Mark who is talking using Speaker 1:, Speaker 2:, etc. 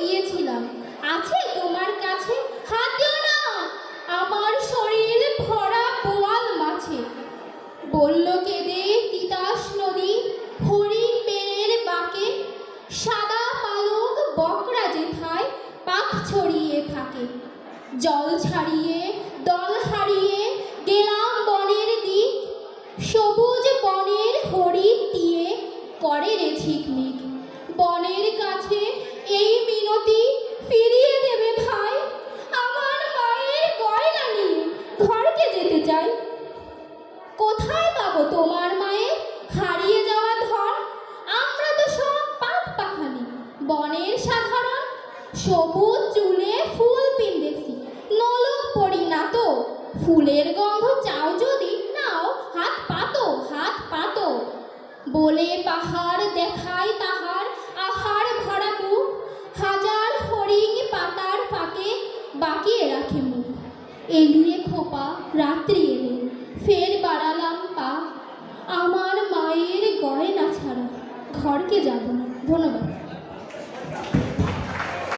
Speaker 1: গিয়েছিলাম, আছে তোমার কাছে? হাত দিও না, আমার শরীর ভরা বোয়াল মাছে। বলল কেঁদে তিতাস নদী হরিণ বেড়ের বাঁকে, সাদা পালক বকরা যেথায় পাখ ছড়িয়ে থাকে। জল ছাড়িয়ে দল হারিয়ে গেলাম বনের দিক, সবুজ বনের হরিণ দিয়ে করে রে ঝিকমিক। বনের কাছে এই মিনতি ফিরিয়ে দেবে ভাই, আমার মায়ের গয়না নিয়ে ঘরকে যেতে চাই। কোথায় পাবো তোমার মায়ের হারিয়ে যাওয়া ধন? আমরা তো সব পাখ পাখালি বনের সাধারণ, সবুজ চুলে ফুল পিন্দেছি, নলক পড়ি না তো। ফুলের গন্ধ চাও যদি নাও, হাত পাতো, হাত পাতো। বলে পাহাড় দেখায় তাহার আহার ভরা বুক, হাজার হরিণ পাতার ফাঁকে বাঁকিয়ে রাখে মুখ। এলিয়ে খোপা রাত্রি এলে ফের বাড়ালাম পা, আমার মায়ের গয়না ছাড়া ঘরকে যাব না। ধন্যবাদ।